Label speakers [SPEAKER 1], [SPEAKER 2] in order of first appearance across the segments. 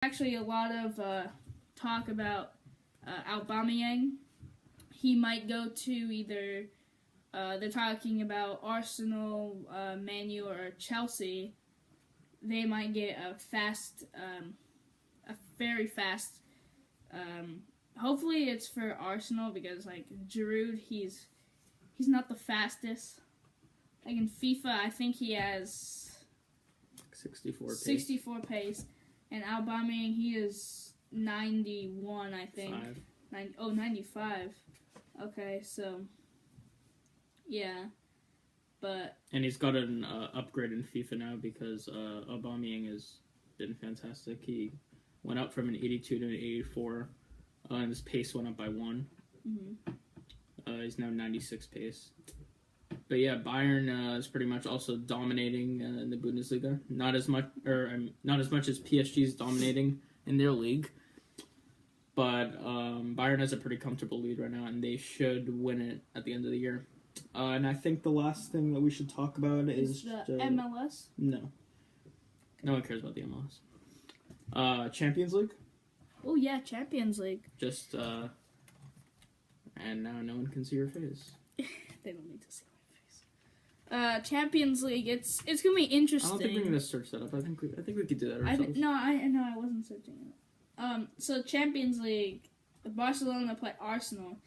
[SPEAKER 1] Actually a lot of talk about Aubameyang. He might go to either. They're talking about Arsenal, Man U, or Chelsea. They might get a very fast. Hopefully, it's for Arsenal because like Giroud, he's not the fastest. Like in FIFA, I think he has 64 pace, and Aubameyang he is 91, I think. 95. Okay, so yeah,
[SPEAKER 2] and he's got an upgrade in FIFA now because Aubameyang has been fantastic. He went up from an 82 to an 84, and his pace went up by 1.
[SPEAKER 1] Mm-hmm.
[SPEAKER 2] He's now 96 pace. But yeah, Bayern is pretty much also dominating in the Bundesliga. Not as much as PSG is dominating in their league. But Bayern has a pretty comfortable lead right now, and they should win it at the end of the year. And I think the last thing that we should talk about is
[SPEAKER 1] the MLS.
[SPEAKER 2] No one cares about the MLS. Champions League.
[SPEAKER 1] Oh yeah, Champions League.
[SPEAKER 2] Just and now no one can see your face.
[SPEAKER 1] They don't need to see my face. Champions League. It's gonna be interesting.
[SPEAKER 2] I don't think we're gonna search that up. I think we could do that ourselves.
[SPEAKER 1] I wasn't searching it. So Champions League, Barcelona play Arsenal.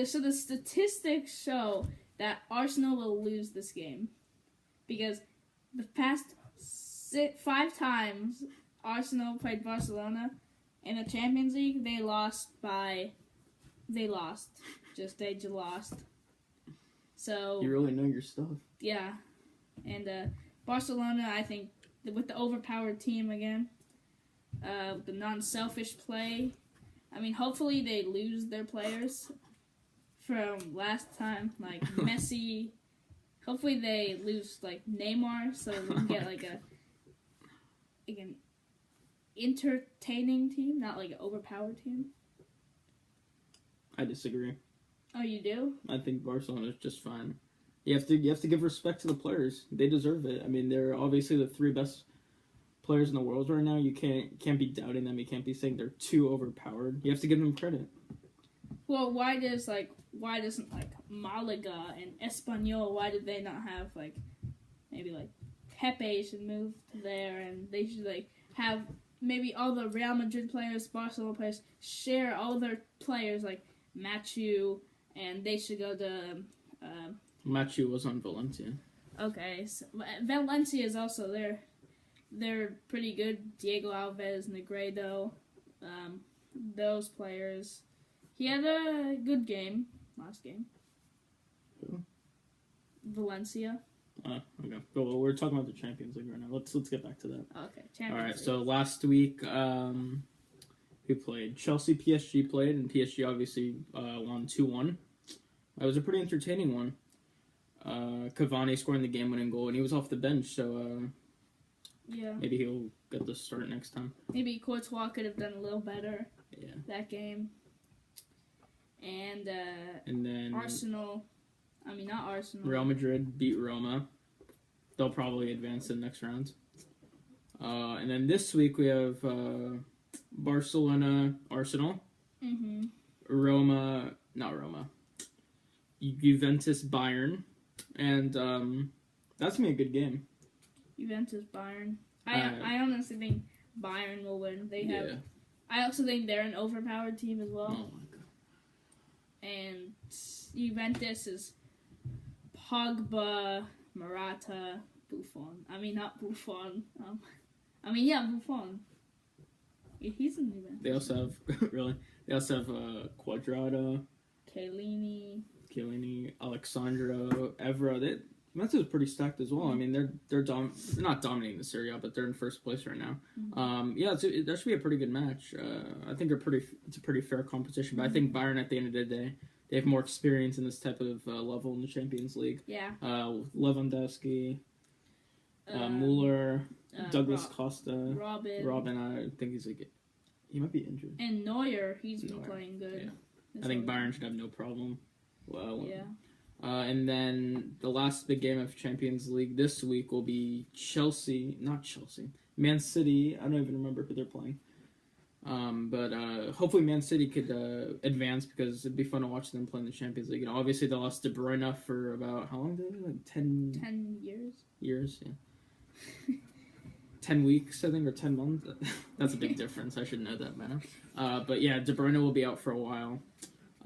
[SPEAKER 1] So the statistics show that Arsenal will lose this game because the past 5 times Arsenal played Barcelona in the Champions League, they lost. So
[SPEAKER 2] you really know your stuff.
[SPEAKER 1] Yeah, and Barcelona, I think, with the overpowered team again. The non-selfish play. I mean, hopefully they lose their players from last time, like Messi. Hopefully they lose like Neymar, so we can get like an entertaining team, not like an overpowered team.
[SPEAKER 2] I disagree.
[SPEAKER 1] Oh, you do?
[SPEAKER 2] I think Barcelona is just fine. You have to give respect to the players. They deserve it. I mean, they're obviously the 3 best players in the world right now. You can't be doubting them. You can't be saying they're too overpowered. You have to give them credit.
[SPEAKER 1] Well, why doesn't like Malaga and Espanyol, why did they not have like maybe like Pepe should move to there, and they should like have maybe all the Real Madrid players, Barcelona players share all their players like Machu, and they should go to
[SPEAKER 2] Machu was on Valencia.
[SPEAKER 1] Okay, so Valencia is also there. They're pretty good. Diego Alves, Negredo, those players. He had a good game last game.
[SPEAKER 2] Who?
[SPEAKER 1] Valencia.
[SPEAKER 2] Okay. Well, we're talking about the Champions League right now. Let's get back to that.
[SPEAKER 1] Okay.
[SPEAKER 2] All right. So last week, who played? Chelsea, PSG played, and PSG obviously won 2-1. It was a pretty entertaining one. Cavani scoring the game-winning goal, and he was off the bench, so.
[SPEAKER 1] Yeah.
[SPEAKER 2] Maybe he'll get the start next time.
[SPEAKER 1] Maybe Courtois could have done a little better.
[SPEAKER 2] Yeah.
[SPEAKER 1] That game. And
[SPEAKER 2] then
[SPEAKER 1] Arsenal. I mean, not Arsenal.
[SPEAKER 2] Real Madrid beat Roma. They'll probably advance to the next round. And then this week we have Barcelona, Arsenal.
[SPEAKER 1] Mm-hmm.
[SPEAKER 2] Juventus, Bayern. And that's going to be a good game.
[SPEAKER 1] Juventus, Bayern. I honestly think Bayern will win. I also think they're an overpowered team as well.
[SPEAKER 2] Oh my god.
[SPEAKER 1] And Juventus is Pogba, Morata, Buffon. I mean, not Buffon. Buffon. He's in Juventus.
[SPEAKER 2] They also have Cuadrado,
[SPEAKER 1] Chiellini,
[SPEAKER 2] Alexandro, Evra. Juventus is pretty stacked as well. I mean, they're not dominating the Serie A, but they're in first place right now.
[SPEAKER 1] Mm-hmm.
[SPEAKER 2] That should be a pretty good match. I think it's a pretty fair competition. But I think Bayern, at the end of the day, they have more experience in this type of level in the Champions League.
[SPEAKER 1] Yeah.
[SPEAKER 2] Lewandowski, Muller, Douglas Costa,
[SPEAKER 1] Robin.
[SPEAKER 2] I think he might be injured.
[SPEAKER 1] And Neuer, he's been playing good.
[SPEAKER 2] Yeah. I think Bayern should have no problem. Well,
[SPEAKER 1] yeah.
[SPEAKER 2] And then the last big game of Champions League this week will be Man City. I don't even remember who they're playing. But hopefully Man City could advance because it'd be fun to watch them play in the Champions League. Obviously they lost De Bruyne for about how long did it? Like
[SPEAKER 1] 10 years.
[SPEAKER 2] Years, yeah. 10 weeks, I think, or 10 months. That's a big difference. I should know that better. But yeah, De Bruyne will be out for a while.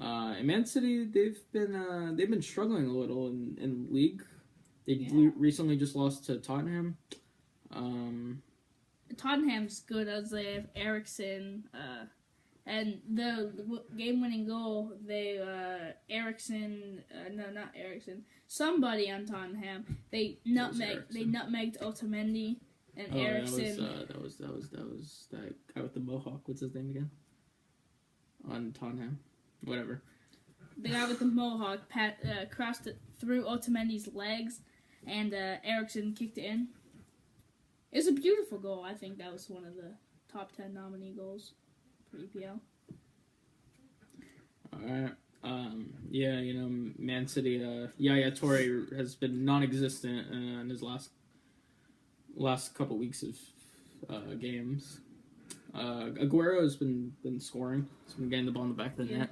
[SPEAKER 2] And Man City, they've been struggling a little in league. They recently just lost to Tottenham.
[SPEAKER 1] Tottenham's good as they have Eriksen, and the game-winning goal. Somebody on Tottenham. They nutmegged Otamendi and Eriksen.
[SPEAKER 2] That was that guy with the mohawk. What's his name again? On Tottenham, whatever.
[SPEAKER 1] The guy with the mohawk crossed it through Otamendi's legs, and Eriksen kicked it in. It was a beautiful goal. I think that was one of the top 10 nominee goals for EPL.
[SPEAKER 2] Alright. Yeah, Man City, Yaya Toure has been non-existent in his last couple weeks of games. Aguero has been scoring. He's been getting the ball in the back of the net.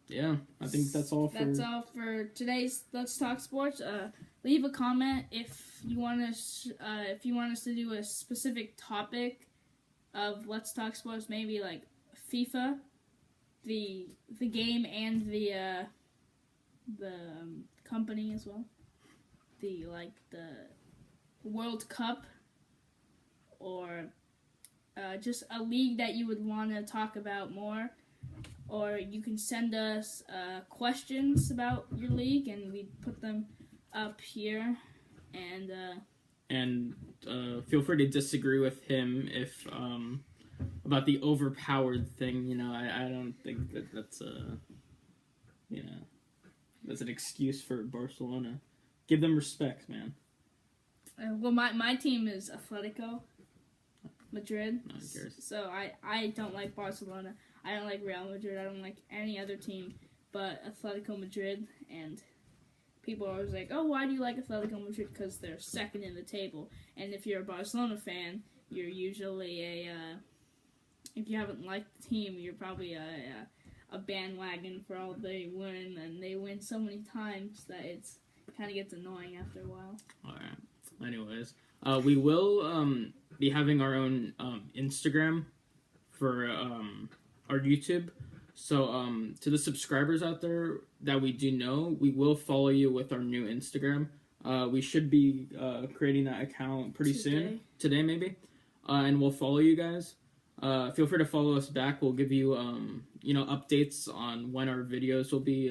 [SPEAKER 2] Yeah, I think that's all for
[SPEAKER 1] today's Let's Talk Sports. Leave a comment if you want us to do a specific topic of Let's Talk Sports, maybe like FIFA, the game and the company as well. The World Cup, or just a league that you would want to talk about more. Or you can send us questions about your league, and we put them up here. And
[SPEAKER 2] feel free to disagree with him if about the overpowered thing. I don't think that's that's an excuse for Barcelona. Give them respect, man.
[SPEAKER 1] Well, my team is Atletico Madrid.
[SPEAKER 2] No, who cares?
[SPEAKER 1] So I don't like Barcelona. I don't like Real Madrid. I don't like any other team but Atletico Madrid. And people are always like, oh, why do you like Atletico Madrid? Because they're second in the table. And if you're a Barcelona fan, you're usually if you haven't liked the team, you're probably a bandwagon for all they win. And they win so many times that it kind of gets annoying after a while.
[SPEAKER 2] All right. Anyways, we will be having our own Instagram for our YouTube. So to the subscribers out there that we do know, we will follow you with our new Instagram. We should be creating that account pretty soon. Today maybe. And we'll follow you guys. Feel free to follow us back. We'll give you updates on when our videos will be